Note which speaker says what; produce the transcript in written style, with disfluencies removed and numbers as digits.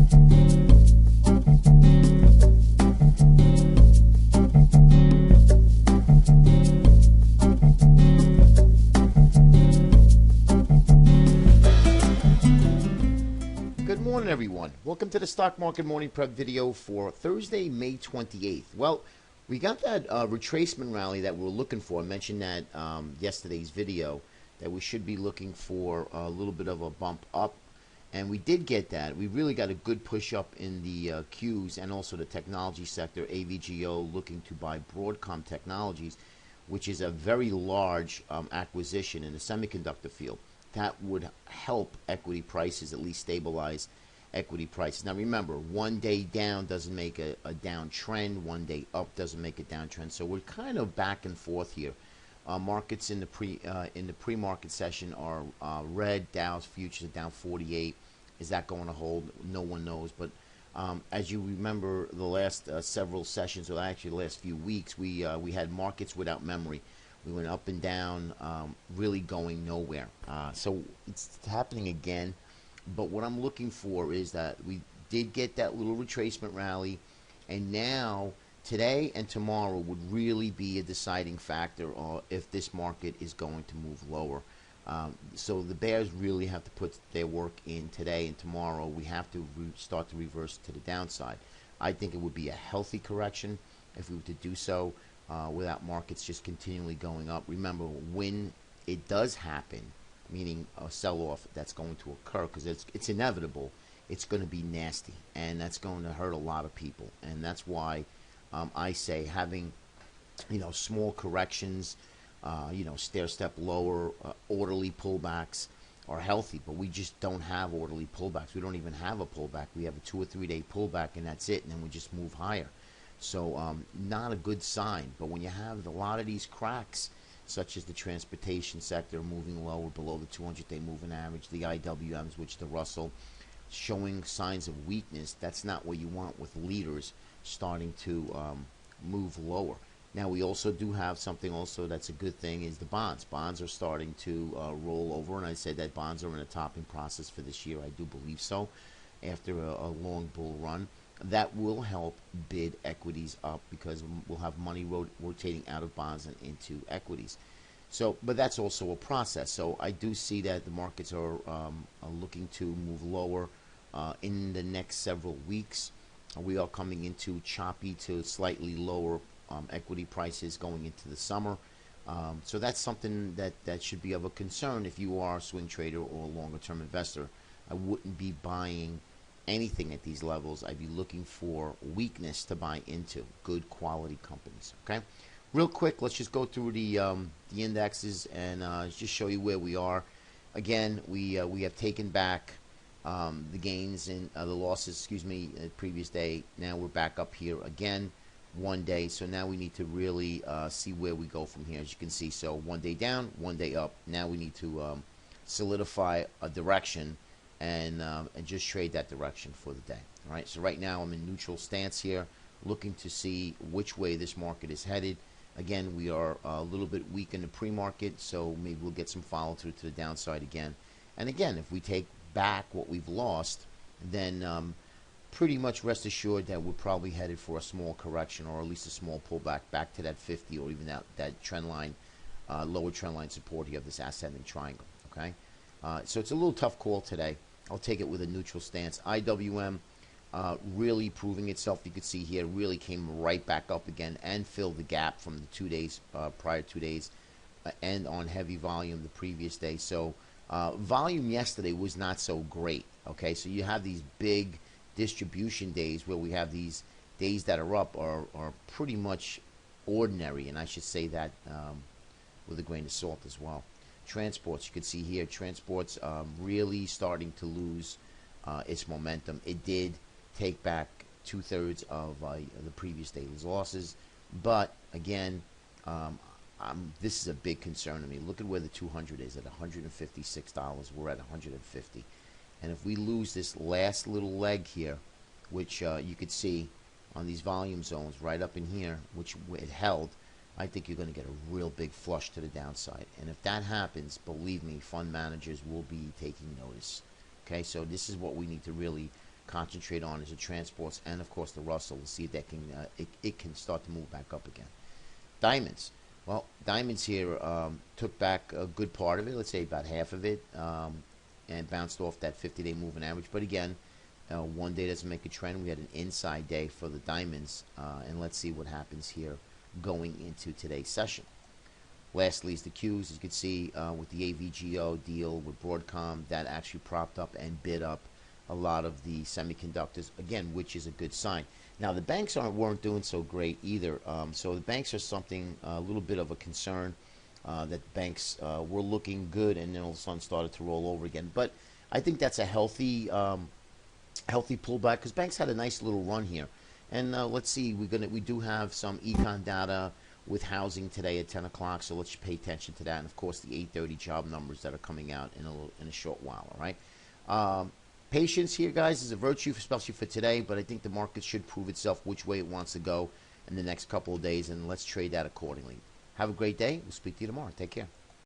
Speaker 1: Good morning, everyone. Welcome to the Stock Market Morning Prep video for Thursday, May 28th. Well, we got that retracement rally that we were looking for. I mentioned that yesterday's video, that we should be looking for a little bit of a bump up, and we did get that. We really got a good push up in the Qs and also the technology sector. AVGO looking to buy Broadcom Technologies, which is a very large acquisition in the semiconductor field. That would help equity prices, at least stabilize equity prices. Now remember, one day down doesn't make a downtrend, one day up doesn't make a downtrend. So we're kind of back and forth here. Markets in the pre-market session are red. Dow's futures are down 48. Is that going to hold? No one knows. But as you remember, the last several sessions, or actually the last few weeks, we had markets without memory. We went up and down, really going nowhere. So it's happening again. But what I'm looking for is that we did get that little retracement rally, and now today and tomorrow would really be a deciding factor if this market is going to move lower. So the bears really have to put their work in today and tomorrow. We have to start to reverse to the downside. I think it would be a healthy correction if we were to do so without markets just continually going up. Remember, when it does happen, meaning a sell-off that's going to occur, because it's inevitable, it's going to be nasty, and that's going to hurt a lot of people. And that's why I say having, small corrections, stair-step lower, orderly pullbacks are healthy, but we just don't have orderly pullbacks. We don't even have a pullback. We have a 2 or 3 day pullback, and that's it, and then we just move higher. So not a good sign. But when you have a lot of these cracks, such as the transportation sector moving lower below the 200-day moving average, the IWMs, which the Russell, showing signs of weakness, that's not what you want with leaders starting to move lower. Now, we also do have something also that's a good thing, is the bonds. Bonds are starting to roll over, and I said that bonds are in a topping process for this year. I do believe so, after a long bull run. That will help bid equities up, because we'll have money rotating out of bonds and into equities. So, but that's also a process. So I do see that the markets are looking to move lower in the next several weeks. We are coming into choppy to slightly lower equity prices going into the summer. So that's something that should be of a concern if you are a swing trader or a longer-term investor. I wouldn't be buying anything at these levels. I'd be looking for weakness to buy into, good quality companies. Okay, real quick, let's just go through the indexes and just show you where we are. Again, we have taken back the gains and the losses, the previous day. Now we're back up here again, one day. So now we need to really see where we go from here. As you can see, so one day down, one day up. Now we need to solidify a direction and just trade that direction for the day. All right, so right now I'm in neutral stance here, looking to see which way this market is headed. Again, we are a little bit weak in the pre-market, so maybe we'll get some follow-through to the downside again. And again, if we take back what we've lost, then pretty much rest assured that we're probably headed for a small correction, or at least a small pullback back to that 50, or even that trend line, lower trend line support here of this ascending triangle. Okay, so it's a little tough call today. I'll take it with a neutral stance. IWM really proving itself. You could see here, really came right back up again and filled the gap from the 2 days, prior 2 days, and on heavy volume the previous day. So volume yesterday was not so great. Okay, so you have these big distribution days where we have these days that are up are pretty much ordinary, and I should say that with a grain of salt as well. Transports, you can see here, transports really starting to lose its momentum. It did take back 2/3 of the previous day's losses, but again, this is a big concern to me. Look at where the 200 is at $156. We're at $150, and if we lose this last little leg here, which you could see on these volume zones right up in here, which it held, I think you're going to get a real big flush to the downside. And if that happens, believe me, fund managers will be taking notice. Okay, so this is what we need to really concentrate on is the transports and of course the Russell. We'll see if that can it can start to move back up again. Diamonds. Well, diamonds here took back a good part of it. Let's say about half of it, and bounced off that 50-day moving average. But again, one day doesn't make a trend. We had an inside day for the diamonds, and let's see what happens here going into today's session. Lastly is the Qs. As you can see with the AVGO deal with Broadcom, that actually propped up and bid up a lot of the semiconductors, again, which is a good sign. Now, the banks weren't doing so great either, so the banks are something, a little bit of a concern, that banks were looking good and then all of a sudden started to roll over again. But I think that's a healthy pullback because banks had a nice little run here. And let's see, we do have some econ data with housing today at 10 o'clock, so let's pay attention to that. And of course, the 8:30 job numbers that are coming out in a short while. All right. Patience here, guys, is a virtue, especially for today, but I think the market should prove itself which way it wants to go in the next couple of days, and let's trade that accordingly. Have a great day. We'll speak to you tomorrow. Take care.